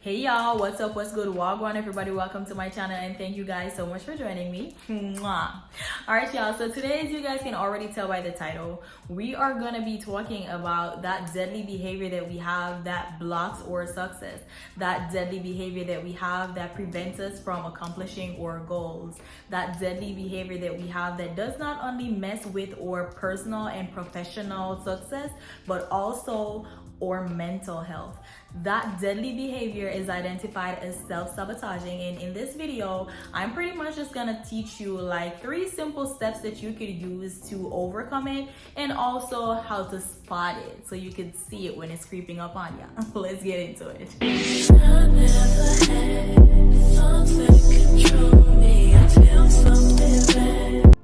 Hey y'all, what's up, what's good, wagwan everybody, welcome to my channel and thank you guys so much for joining me. Mwah. Alright y'all, so today, as you guys can already tell by the title, we are going to be talking about that deadly behavior that we have that blocks our success, that deadly behavior that we have that prevents us from accomplishing our goals, that deadly behavior that we have that does not only mess with our personal and professional success but also or mental health. That deadly behavior is identified as self-sabotaging, and in this video I'm pretty much just gonna teach you like 3 simple steps that you could use to overcome it and also how to spot it so you can see it when it's creeping up on you. Let's get into it. I never had something control me. I feel something bad.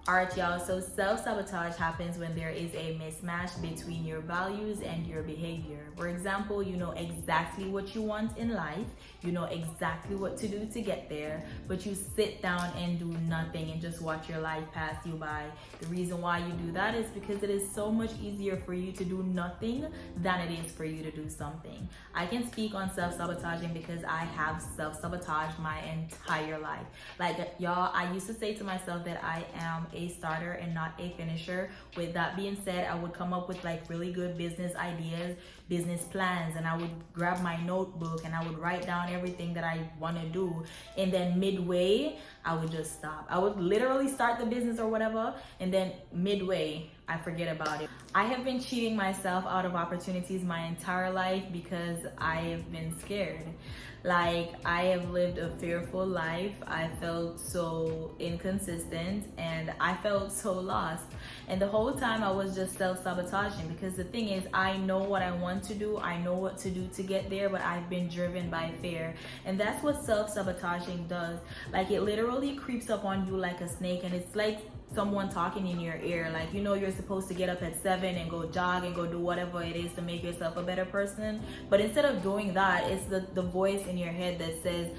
Alright y'all, so self-sabotage happens when there is a mismatch between your values and your behavior. For example, you know exactly what you want in life, you know exactly what to do to get there, but you sit down and do nothing and just watch your life pass you by. The reason why you do that is because it is so much easier for you to do nothing than it is for you to do something. I can speak on self-sabotaging because I have self-sabotaged my entire life. Like y'all, I used to say to myself that I am a starter and not a finisher. With that being said, I would come up with like really good business ideas, business plans, and I would grab my notebook and I would write down everything that I want to do, and then midway I would just stop. I would literally start the business or whatever, and then midway I forget about it. I have been cheating myself out of opportunities my entire life because I have been scared. Like, I have lived a fearful life. I felt so inconsistent and I felt so lost. And the whole time I was just self-sabotaging, because the thing is, I know what I want to do. I know what to do to get there, but I've been driven by fear. And that's what self-sabotaging does. Like, it literally creeps up on you like a snake, and it's like someone talking in your ear. Like, you know, you're supposed to get up at 7 and go jog and go do whatever it is to make yourself a better person, but instead of doing that, it's the voice in your head that says,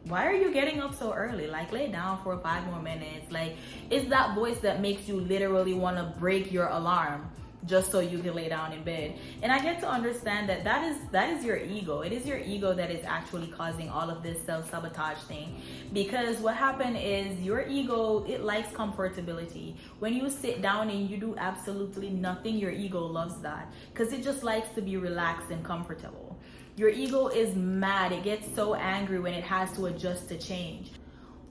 why are you getting up so early? Like, lay down for 5 more minutes. Like, it's that voice that makes you literally want to break your alarm just so you can lay down in bed. And I get to understand that that is your ego. It is your ego that is actually causing all of this self-sabotage thing. Because what happened is, your ego, it likes comfortability. When you sit down and you do absolutely nothing, your ego loves that because it just likes to be relaxed and comfortable. Your ego is mad. It gets so angry when it has to adjust to change.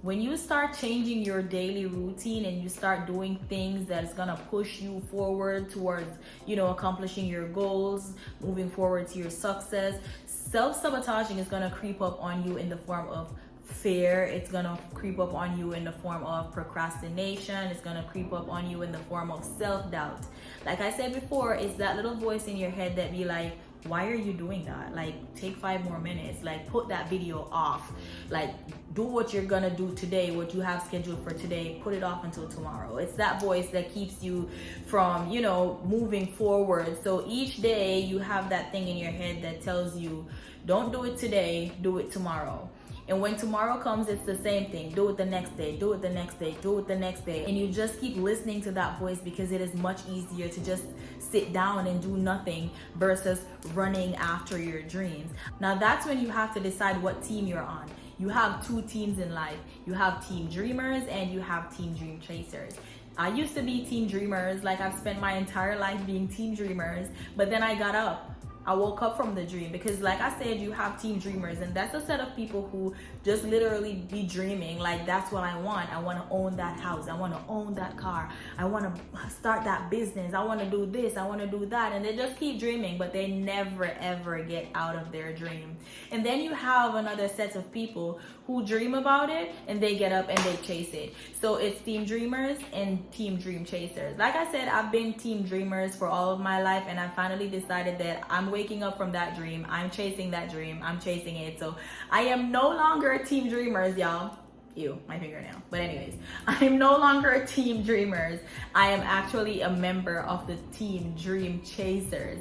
When you start changing your daily routine and you start doing things that's gonna push you forward towards, you know, accomplishing your goals, moving forward to your success, self-sabotaging is gonna creep up on you in the form of fear. It's gonna creep up on you in the form of procrastination. It's gonna creep up on you in the form of self-doubt. Like I said before, it's that little voice in your head that be like, why are you doing that? Like, take 5 more minutes. Like, put that video off. Like, do what you're gonna do today, what you have scheduled for today, put it off until tomorrow. It's that voice that keeps you from, you know, moving forward. So each day you have that thing in your head that tells you, don't do it today, do it tomorrow. And when tomorrow comes, it's the same thing. Do it the next day, do it the next day, do it the next day. And you just keep listening to that voice because it is much easier to just sit down and do nothing versus running after your dreams. Now that's when you have to decide what team you're on. You have 2 teams in life. You have team dreamers and you have team dream chasers. I used to be team dreamers. Like, I've spent my entire life being team dreamers, but then I got up. I woke up from the dream because, like I said, you have team dreamers, and that's a set of people who just literally be dreaming. Like, that's what I want. I want to own that house. I want to own that car. I want to start that business. I want to do this. I want to do that. And they just keep dreaming, but they never ever get out of their dream. And then you have another set of people who dream about it and they get up and they chase it. So it's team dreamers and team dream chasers. Like I said, I've been team dreamers for all of my life, and I finally decided that I'm waking up from that dream. I'm chasing that dream. I'm chasing it. So I am no longer team dreamers, y'all. Ew, my fingernail. But anyways, I'm no longer team dreamers. I am actually a member of the team dream chasers.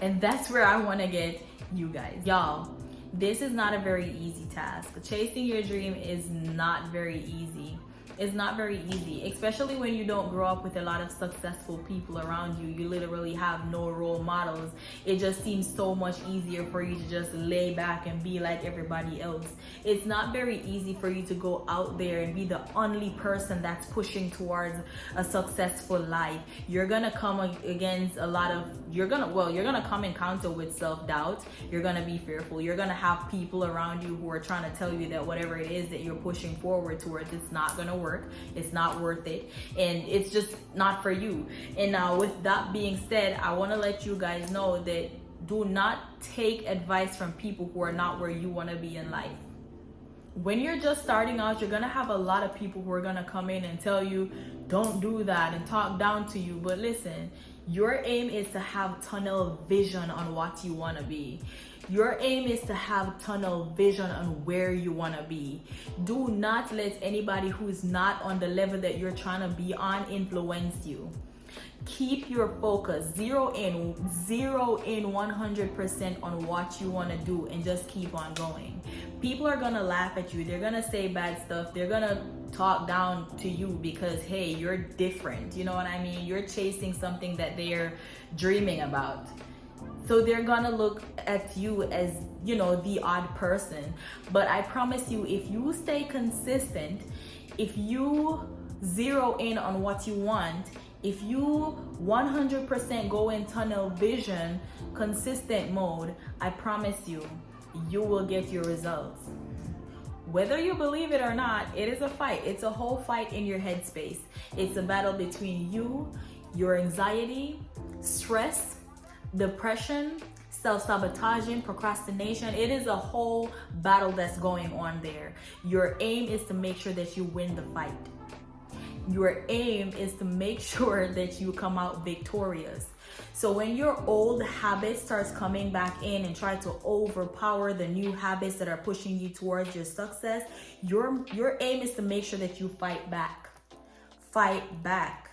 And that's where I want to get you guys. Y'all, this is not a very easy task. Chasing your dream is not very easy. It's not very easy, especially when you don't grow up with a lot of successful people around you. You literally have no role models. It just seems so much easier for you to just lay back and be like everybody else. It's not very easy for you to go out there and be the only person that's pushing towards a successful life. You're gonna come against a lot of, you're gonna come encounter with self-doubt. You're gonna be fearful. You're gonna have people around you who are trying to tell you that whatever it is that you're pushing forward towards, it's not gonna work, it's not worth it, and it's just not for you. And now with that being said, I want to let you guys know that do not take advice from people who are not where you want to be in life. When you're just starting out, you're gonna have a lot of people who are gonna come in and tell you don't do that and talk down to you. But listen, your aim is to have tunnel vision on what you want to be. Your aim is to have tunnel vision on where you want to be. Do not let anybody who's not on the level that you're trying to be on influence you. Keep your focus, zero in 100% on what you want to do, and just keep on going. People are gonna laugh at you, they're gonna say bad stuff, they're gonna talk down to you because hey, you're different, you know what I mean? You're chasing something that they're dreaming about. So they're gonna look at you as, you know, the odd person. But I promise you, if you stay consistent, if you zero in on what you want, if you 100% go in tunnel vision, consistent mode, I promise you, you will get your results. Whether you believe it or not, it is a fight. It's a whole fight in your headspace. It's a battle between you, your anxiety, stress, depression, self-sabotaging, procrastination. It is a whole battle that's going on there. Your aim is to make sure that you win the fight. Your aim is to make sure that you come out victorious. So when your old habit starts coming back in and try to overpower the new habits that are pushing you towards your success, your aim is to make sure that you fight back. Fight back.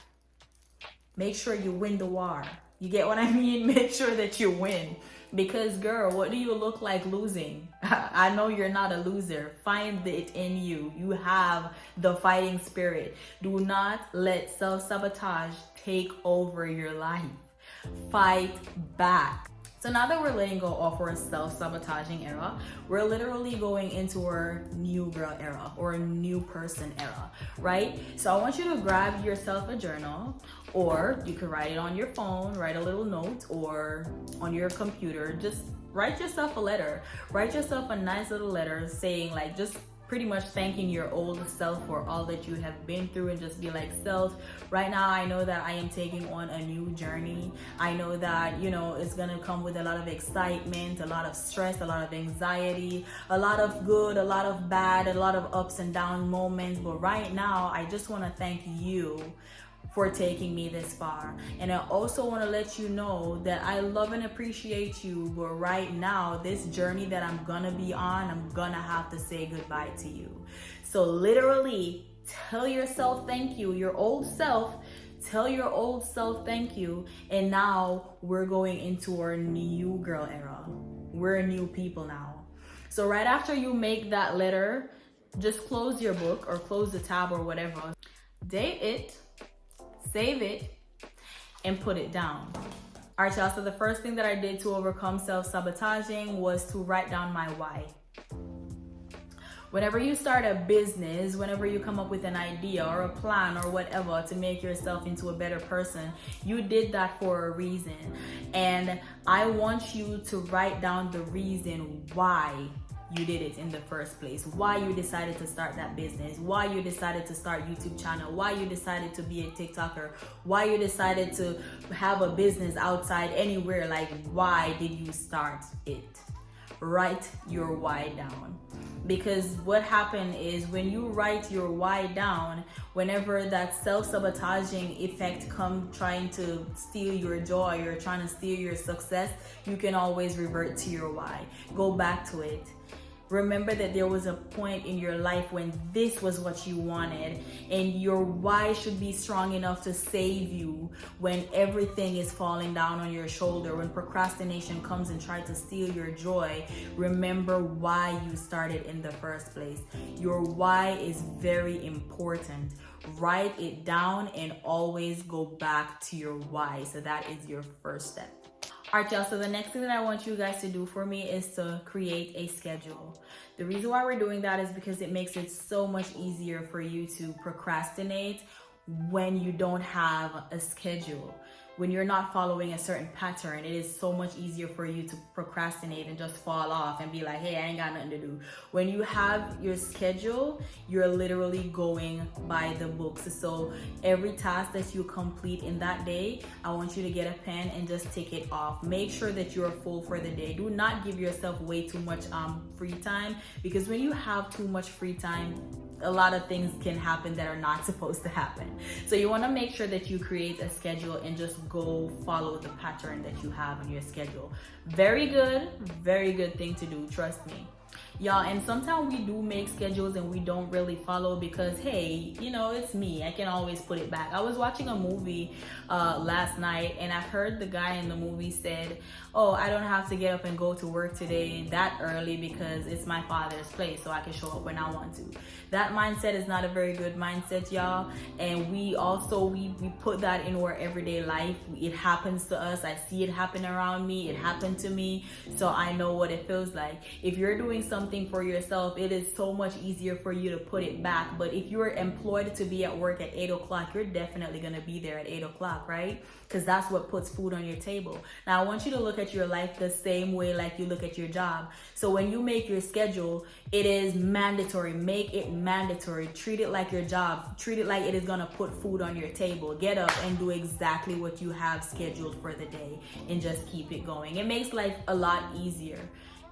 Make sure you win the war. You get what I mean? Make sure that you win. Because girl, what do you look like losing? I know you're not a loser. Find it in you. You have the fighting spirit. Do not let self-sabotage take over your life. Fight back. So now that we're letting go of our self-sabotaging era, we're literally going into our new girl era or a new person era, right? So I want you to grab yourself a journal, or you could write it on your phone, write a little note, or on your computer. Just write yourself a letter. Write yourself a nice little letter saying, like, just pretty much thanking your old self for all that you have been through, and just be like, self, right now I know that I am taking on a new journey. I know that, you know, it's gonna come with a lot of excitement, a lot of stress, a lot of anxiety, a lot of good, a lot of bad, a lot of ups and down moments. But right now, I just want to thank you for taking me this far. And I also want to let you know that I love and appreciate you, but right now, this journey that I'm gonna be on, I'm gonna have to say goodbye to you. So literally tell yourself thank you, your old self. Tell your old self thank you. And now we're going into our new girl era. We're new people now. So right after you make that letter, just close your book or close the tab or whatever. Date it, save it, and put it down. All right, y'all, so the first thing that I did to overcome self-sabotaging was to write down my why. Whenever you start a business, whenever you come up with an idea or a plan or whatever to make yourself into a better person, you did that for a reason. And I want you to write down the reason why you did it in the first place, why you decided to start that business, why you decided to start YouTube channel, why you decided to be a TikToker, why you decided to have a business outside anywhere. Like, why did you start it? Write your why down. Because what happened is, when you write your why down, whenever that self-sabotaging effect comes trying to steal your joy or trying to steal your success, you can always revert to your why. Go back to it. Remember that there was a point in your life when this was what you wanted, and your why should be strong enough to save you when everything is falling down on your shoulder. When procrastination comes and tries to steal your joy, remember why you started in the first place. Your why is very important. Write it down and always go back to your why. So that is your first step. Alright, y'all, so the next thing that I want you guys to do for me is to create a schedule. The reason why we're doing that is because it makes it so much easier for you to procrastinate when you don't have a schedule. When you're not following a certain pattern, it is so much easier for you to procrastinate and just fall off and be like, hey, I ain't got nothing to do. When you have your schedule, you're literally going by the books. So every task that you complete in that day, I want you to get a pen and just tick it off. Make sure that you're full for the day. Do not give yourself way too much free time, because when you have too much free time, a lot of things can happen that are not supposed to happen. So you want to make sure that you create a schedule and just go follow the pattern that you have in your schedule. Very good thing to do, trust me. Y'all, and sometimes we do make schedules and we don't really follow because, hey, you know, it's me. I can always put it back. I was watching a movie last night, and I heard the guy in the movie said, oh, I don't have to get up and go to work today that early because it's my father's place, so I can show up when I want to. That mindset is not a very good mindset, y'all. And we also, we put that in our everyday life. It happens to us. I see it happen around me. It happened to me. So I know what it feels like. If you're doing something for yourself, it is so much easier for you to put it back. But if you're employed to be at work at 8 o'clock, you're definitely going to be there at 8 o'clock, right? Because that's what puts food on your table. Now, I want you to look at your life the same way like you look at your job. So when you make your schedule, it is mandatory. Make it mandatory. Treat it like your job. Treat it like it is going to put food on your table. Get up and do exactly what you have scheduled for the day and just keep it going. It makes life a lot easier.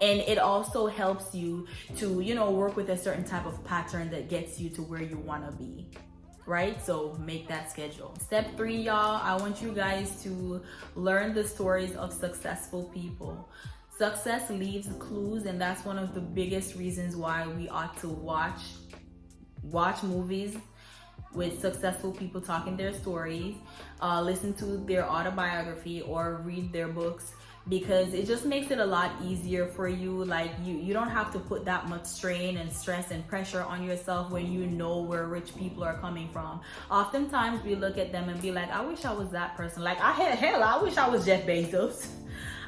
And it also helps you to, you know, work with a certain type of pattern that gets you to where you want to be. Right? So make that schedule. Step 3, y'all, I want you guys to learn the stories of successful people. Success leaves clues, and that's one of the biggest reasons why we ought to watch movies with successful people talking their stories, listen to their autobiography or read their books, because it just makes it a lot easier for you. Like you don't have to put that much strain and stress and pressure on yourself when you know where rich people are coming from. Oftentimes we look at them and be like, I wish I was that person. Like I wish I was Jeff Bezos.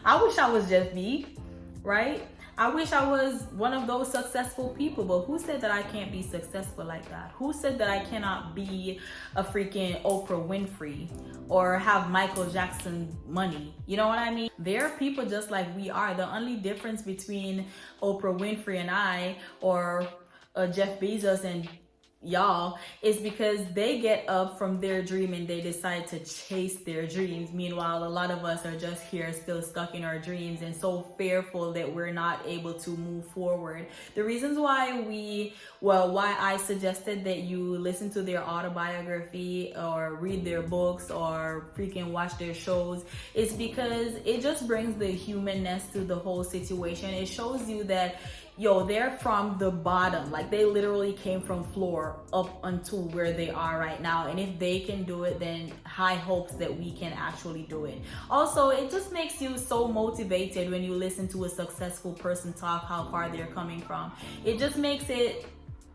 I wish I was Jeff B, right? I wish I was one of those successful people, but who said that I can't be successful like that? Who said that I cannot be a freaking Oprah Winfrey or have Michael Jackson money? You know what I mean? There are people just like we are. The only difference between Oprah Winfrey and I, or Jeff Bezos and y'all, is because they get up from their dream and they decide to chase their dreams. Meanwhile, a lot of us are just here still stuck in our dreams and so fearful that we're not able to move forward. The reasons why why I suggested that you listen to their autobiography or read their books or freaking watch their shows is because it just brings the humanness to the whole situation. It shows you that they're from the bottom. Like they literally came from floor up until where they are right now. And if they can do it, then high hopes that we can actually do it. Also, it just makes you so motivated when you listen to a successful person talk how far they're coming from. It just makes it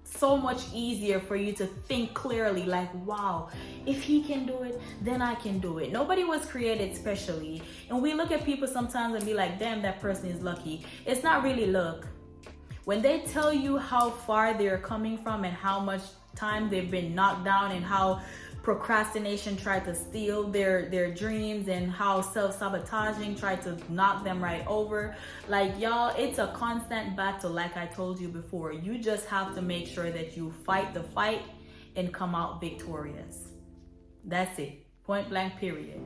so much easier for you to think clearly, like, wow, if he can do it, then I can do it. Nobody was created specially. And we look at people sometimes and be like, damn, that person is lucky. It's not really luck. When they tell you how far they're coming from and how much time they've been knocked down and how procrastination tried to steal their dreams and how self-sabotaging tried to knock them right over, like, y'all, it's a constant battle. Like I told you before, you just have to make sure that you fight the fight and come out victorious. That's it. Point blank, period.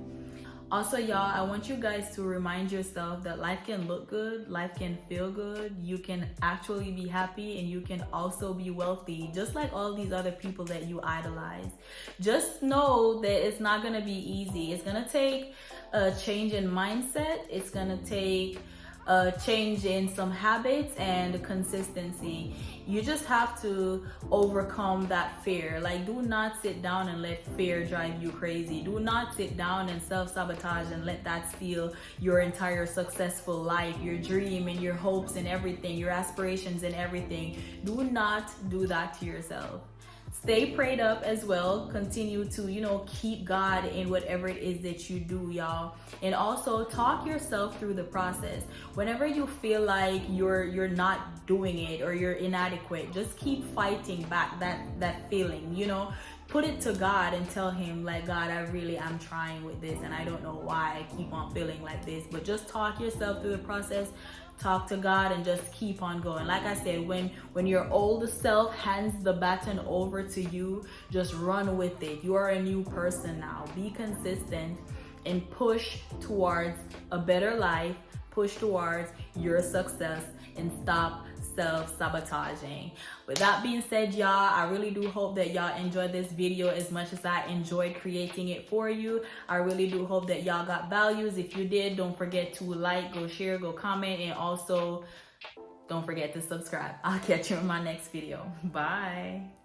Also, y'all, I want you guys to remind yourself that life can look good, life can feel good, you can actually be happy, and you can also be wealthy, just like all these other people that you idolize. Just know that it's not gonna be easy. It's gonna take a change in mindset. It's gonna take a change in some habits and consistency. You just have to overcome that fear. Like, do not sit down and let fear drive you crazy. Do not sit down and self-sabotage and let that steal your entire successful life, your dream and your hopes and everything, your aspirations and everything. Do not do that to yourself. Stay prayed up as well. Continue to, keep God in whatever it is that you do, y'all. And also talk yourself through the process. Whenever you feel like you're not doing it or you're inadequate, just keep fighting back that feeling, Put it to God and tell him, like, God, I really am trying with this and I don't know why I keep on feeling like this. But just talk yourself through the process. Talk to God and just keep on going. Like I said, when your old self hands the baton over to you, just run with it. You are a new person now. Be consistent and push towards a better life. Push towards your success and stop self-sabotaging. With that being said, y'all, I really do hope that y'all enjoyed this video as much as I enjoyed creating it for you. I really do hope that y'all got values. If you did, don't forget to like, go share, go comment, and also don't forget to subscribe. I'll catch you in my next video. Bye.